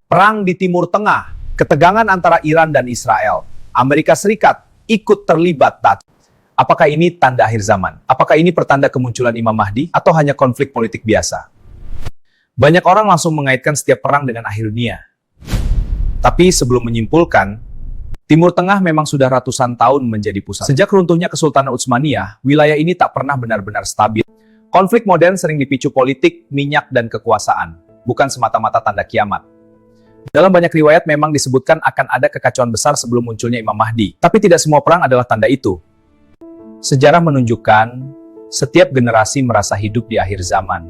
Perang di Timur Tengah, ketegangan antara Iran dan Israel, Amerika Serikat ikut terlibat. Apakah ini tanda akhir zaman? Apakah ini pertanda kemunculan Imam Mahdi? Atau hanya konflik politik biasa? Banyak orang langsung mengaitkan setiap perang dengan akhir dunia. Tapi sebelum menyimpulkan, Timur Tengah memang sudah ratusan tahun menjadi pusat. Sejak runtuhnya Kesultanan Utsmaniyah, wilayah ini tak pernah benar-benar stabil. Konflik modern sering dipicu politik, minyak, dan kekuasaan, bukan semata-mata tanda kiamat. Dalam banyak riwayat memang disebutkan akan ada kekacauan besar sebelum munculnya Imam Mahdi. Tapi tidak semua perang adalah tanda itu. Sejarah menunjukkan setiap generasi merasa hidup di akhir zaman.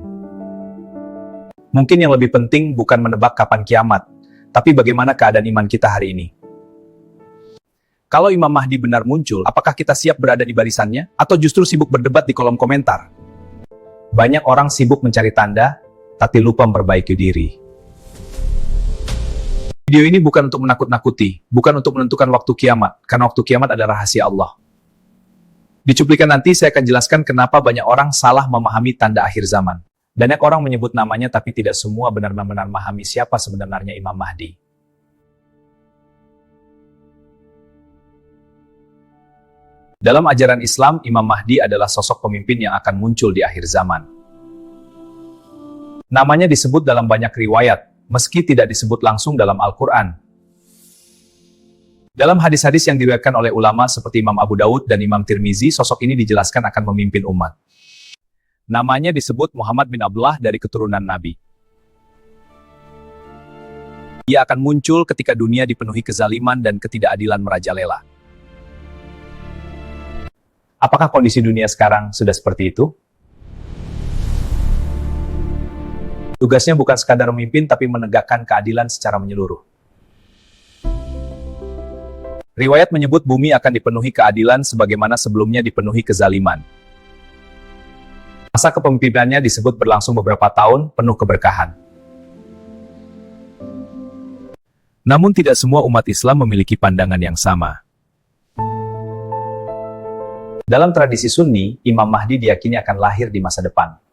Mungkin yang lebih penting bukan menebak kapan kiamat, tapi bagaimana keadaan iman kita hari ini. Kalau Imam Mahdi benar muncul, apakah kita siap berada di barisannya? Atau justru sibuk berdebat di kolom komentar? Banyak orang sibuk mencari tanda, tapi lupa memperbaiki diri. Video ini bukan untuk menakut-nakuti, bukan untuk menentukan waktu kiamat, karena waktu kiamat adalah rahasia Allah. Di cuplikan nanti saya akan jelaskan kenapa banyak orang salah memahami tanda akhir zaman. Banyak orang menyebut namanya tapi tidak semua benar-benar memahami siapa sebenarnya Imam Mahdi. Dalam ajaran Islam, Imam Mahdi adalah sosok pemimpin yang akan muncul di akhir zaman. Namanya disebut dalam banyak riwayat, meski tidak disebut langsung dalam Al-Quran. Dalam hadis-hadis yang diriwayatkan oleh ulama seperti Imam Abu Daud dan Imam Tirmizi, sosok ini dijelaskan akan memimpin umat. Namanya disebut Muhammad bin Abdullah dari keturunan Nabi. Ia akan muncul ketika dunia dipenuhi kezaliman dan ketidakadilan merajalela. Apakah kondisi dunia sekarang sudah seperti itu? Tugasnya bukan sekadar memimpin, tapi menegakkan keadilan secara menyeluruh. Riwayat menyebut bumi akan dipenuhi keadilan sebagaimana sebelumnya dipenuhi kezaliman. Masa kepemimpinannya disebut berlangsung beberapa tahun, penuh keberkahan. Namun tidak semua umat Islam memiliki pandangan yang sama. Dalam tradisi Sunni, Imam Mahdi diyakini akan lahir di masa depan.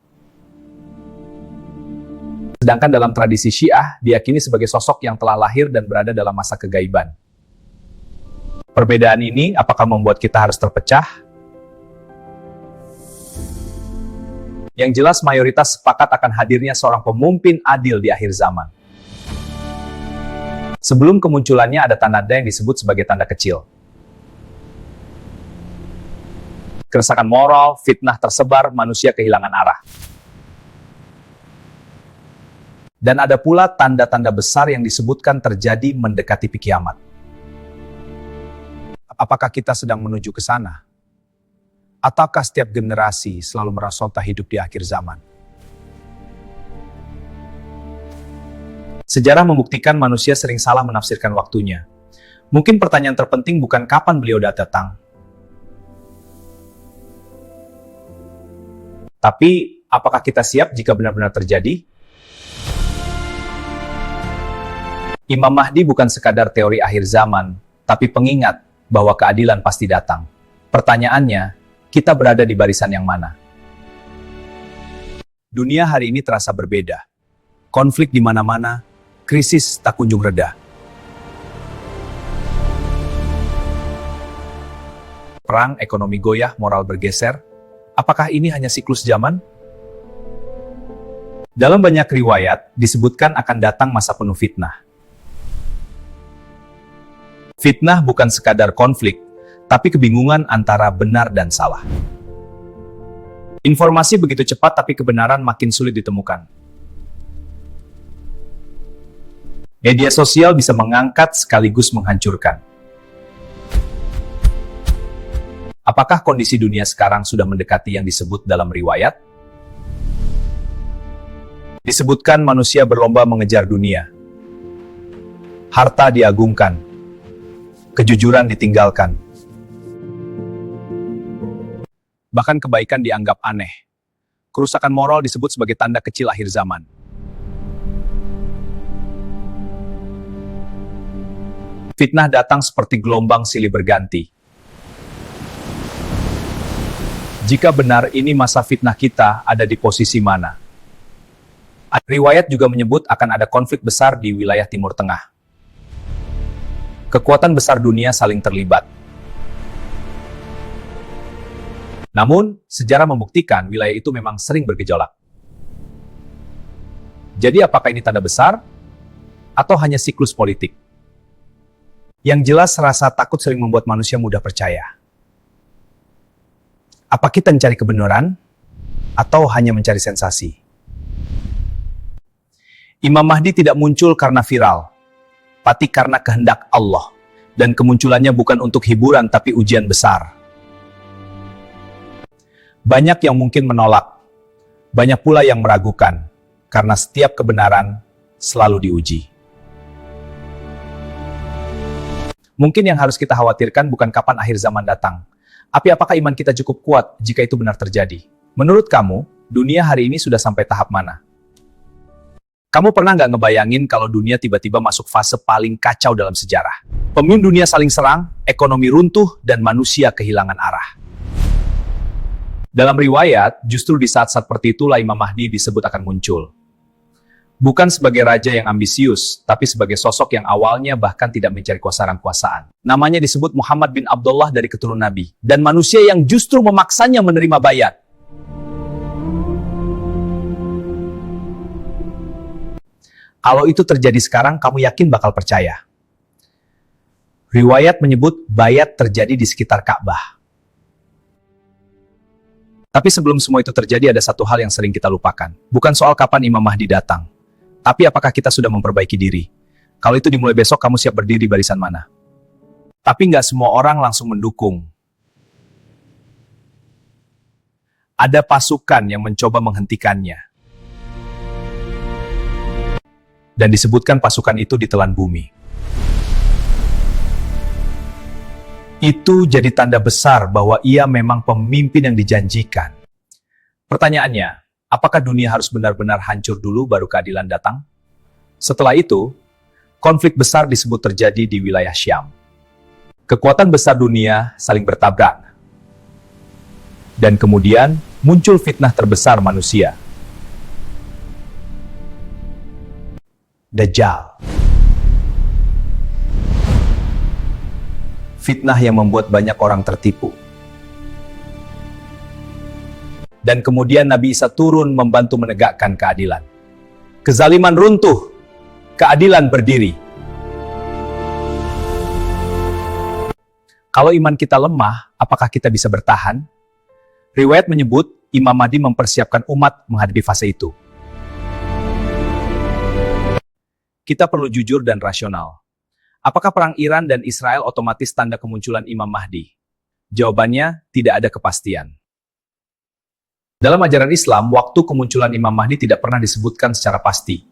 Sedangkan dalam tradisi Syiah, diyakini sebagai sosok yang telah lahir dan berada dalam masa kegaiban. Perbedaan ini apakah membuat kita harus terpecah? Yang jelas mayoritas sepakat akan hadirnya seorang pemimpin adil di akhir zaman. Sebelum kemunculannya ada tanda-tanda yang disebut sebagai tanda kecil. Kerusakan moral, fitnah tersebar, manusia kehilangan arah. Dan ada pula tanda-tanda besar yang disebutkan terjadi mendekati kiamat. Apakah kita sedang menuju ke sana? Ataukah setiap generasi selalu merasa hidup di akhir zaman? Sejarah membuktikan manusia sering salah menafsirkan waktunya. Mungkin pertanyaan terpenting bukan kapan beliau datang, tapi apakah kita siap jika benar-benar terjadi? Imam Mahdi bukan sekadar teori akhir zaman, tapi pengingat bahwa keadilan pasti datang. Pertanyaannya, kita berada di barisan yang mana? Dunia hari ini terasa berbeda. Konflik di mana-mana, krisis tak kunjung reda. Perang, ekonomi goyah, moral bergeser. Apakah ini hanya siklus zaman? Dalam banyak riwayat, disebutkan akan datang masa penuh fitnah. Fitnah bukan sekadar konflik, tapi kebingungan antara benar dan salah. Informasi begitu cepat, tapi kebenaran makin sulit ditemukan. Media sosial bisa mengangkat sekaligus menghancurkan. Apakah kondisi dunia sekarang sudah mendekati yang disebut dalam riwayat? Disebutkan manusia berlomba mengejar dunia. Harta diagungkan. Kejujuran ditinggalkan. Bahkan kebaikan dianggap aneh. Kerusakan moral disebut sebagai tanda kecil akhir zaman. Fitnah datang seperti gelombang silih berganti. Jika benar ini masa fitnah, kita ada di posisi mana? Riwayat juga menyebut akan ada konflik besar di wilayah Timur Tengah. Kekuatan besar dunia saling terlibat. Namun, sejarah membuktikan wilayah itu memang sering bergejolak. Jadi apakah ini tanda besar? Atau hanya siklus politik? Yang jelas rasa takut sering membuat manusia mudah percaya. Apa kita mencari kebenaran? Atau hanya mencari sensasi? Imam Mahdi tidak muncul karena viral, tapi karena kehendak Allah. Dan kemunculannya bukan untuk hiburan tapi ujian besar. Banyak yang mungkin menolak, banyak pula yang meragukan, karena setiap kebenaran selalu diuji. Mungkin yang harus kita khawatirkan bukan kapan akhir zaman datang, tapi apakah iman kita cukup kuat jika itu benar terjadi? Menurut kamu, dunia hari ini sudah sampai tahap mana? Kamu pernah nggak ngebayangin kalau dunia tiba-tiba masuk fase paling kacau dalam sejarah? Pemimpin dunia saling serang, ekonomi runtuh, dan manusia kehilangan arah. Dalam riwayat, justru di saat-saat seperti itulah Imam Mahdi disebut akan muncul. Bukan sebagai raja yang ambisius, tapi sebagai sosok yang awalnya bahkan tidak mencari kekuasaan. Namanya disebut Muhammad bin Abdullah dari keturunan Nabi, dan manusia yang justru memaksanya menerima bayat. Kalau itu terjadi sekarang, kamu yakin bakal percaya? Riwayat menyebut bayat terjadi di sekitar Ka'bah. Tapi sebelum semua itu terjadi, ada satu hal yang sering kita lupakan. Bukan soal kapan Imam Mahdi datang, tapi apakah kita sudah memperbaiki diri? Kalau itu dimulai besok, kamu siap berdiri di barisan mana? Tapi nggak semua orang langsung mendukung. Ada pasukan yang mencoba menghentikannya. Dan disebutkan pasukan itu ditelan bumi. Itu jadi tanda besar bahwa ia memang pemimpin yang dijanjikan. Pertanyaannya, apakah dunia harus benar-benar hancur dulu baru keadilan datang? Setelah itu, konflik besar disebut terjadi di wilayah Syam. Kekuatan besar dunia saling bertabrak. Dan kemudian muncul fitnah terbesar manusia. Dajjal. Fitnah yang membuat banyak orang tertipu. Dan kemudian Nabi Isa turun membantu menegakkan keadilan. Kezaliman runtuh, keadilan berdiri. Kalau iman kita lemah, apakah kita bisa bertahan? Riwayat menyebut Imam Mahdi mempersiapkan umat menghadapi fase itu. Kita perlu jujur dan rasional. Apakah perang Iran dan Israel otomatis tanda kemunculan Imam Mahdi? Jawabannya, tidak ada kepastian. Dalam ajaran Islam, waktu kemunculan Imam Mahdi tidak pernah disebutkan secara pasti.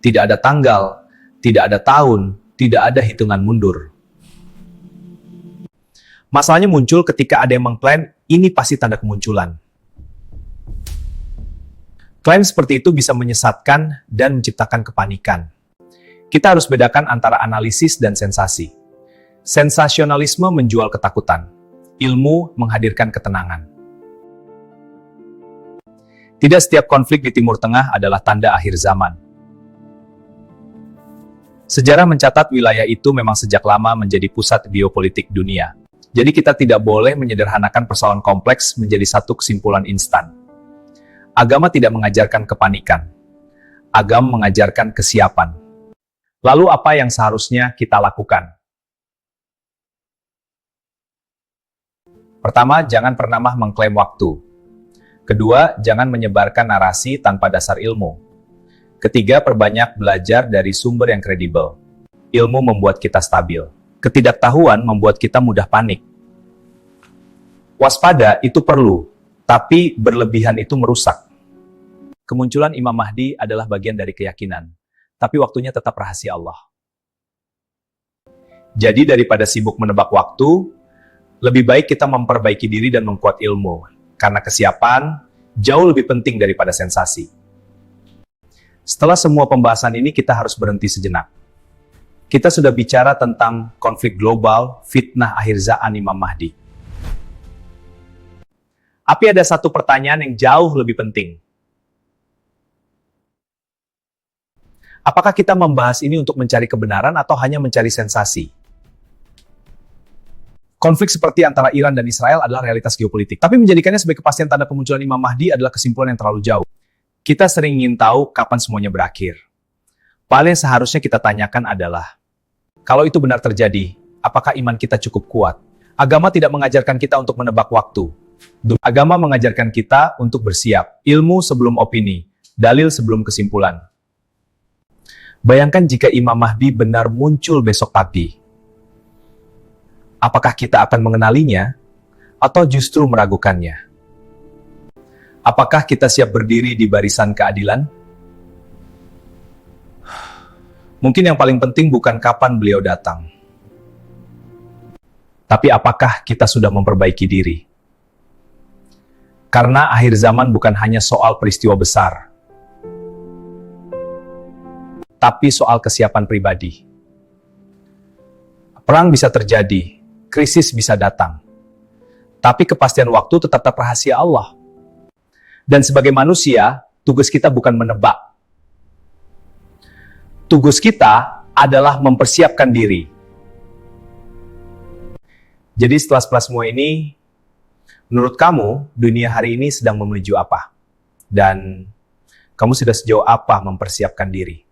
Tidak ada tanggal, tidak ada tahun, tidak ada hitungan mundur. Masalahnya muncul ketika ada yang mengklaim ini pasti tanda kemunculan. Klaim seperti itu bisa menyesatkan dan menciptakan kepanikan. Kita harus bedakan antara analisis dan sensasi. Sensasionalisme menjual ketakutan. Ilmu menghadirkan ketenangan. Tidak setiap konflik di Timur Tengah adalah tanda akhir zaman. Sejarah mencatat wilayah itu memang sejak lama menjadi pusat geopolitik dunia. Jadi kita tidak boleh menyederhanakan persoalan kompleks menjadi satu kesimpulan instan. Agama tidak mengajarkan kepanikan. Agama mengajarkan kesiapan. Lalu apa yang seharusnya kita lakukan? Pertama, jangan pernah mengklaim waktu. Kedua, jangan menyebarkan narasi tanpa dasar ilmu. Ketiga, perbanyak belajar dari sumber yang kredibel. Ilmu membuat kita stabil. Ketidaktahuan membuat kita mudah panik. Waspada itu perlu, tapi berlebihan itu merusak. Kemunculan Imam Mahdi adalah bagian dari keyakinan, tapi waktunya tetap rahasia Allah. Jadi daripada sibuk menebak waktu, lebih baik kita memperbaiki diri dan memperkuat ilmu, karena kesiapan jauh lebih penting daripada sensasi. Setelah semua pembahasan ini, kita harus berhenti sejenak. Kita sudah bicara tentang konflik global, fitnah akhir zaman Imam Mahdi. Tapi ada satu pertanyaan yang jauh lebih penting. Apakah kita membahas ini untuk mencari kebenaran atau hanya mencari sensasi? Konflik seperti antara Iran dan Israel adalah realitas geopolitik. Tapi menjadikannya sebagai kepastian tanda kemunculan Imam Mahdi adalah kesimpulan yang terlalu jauh. Kita sering ingin tahu kapan semuanya berakhir. Paling yang seharusnya kita tanyakan adalah, kalau itu benar terjadi, apakah iman kita cukup kuat? Agama tidak mengajarkan kita untuk menebak waktu. Agama mengajarkan kita untuk bersiap, ilmu sebelum opini, dalil sebelum kesimpulan. Bayangkan jika Imam Mahdi benar muncul besok pagi. Apakah kita akan mengenalinya atau justru meragukannya? Apakah kita siap berdiri di barisan keadilan? Mungkin yang paling penting bukan kapan beliau datang, tapi apakah kita sudah memperbaiki diri? Karena akhir zaman bukan hanya soal peristiwa besar, tapi soal kesiapan pribadi. Perang bisa terjadi, krisis bisa datang, tapi kepastian waktu tetap rahasia Allah. Dan sebagai manusia, tugas kita bukan menebak. Tugas kita adalah mempersiapkan diri. Jadi setelah semua ini, menurut kamu, dunia hari ini sedang menuju apa? Dan kamu sudah sejauh apa mempersiapkan diri?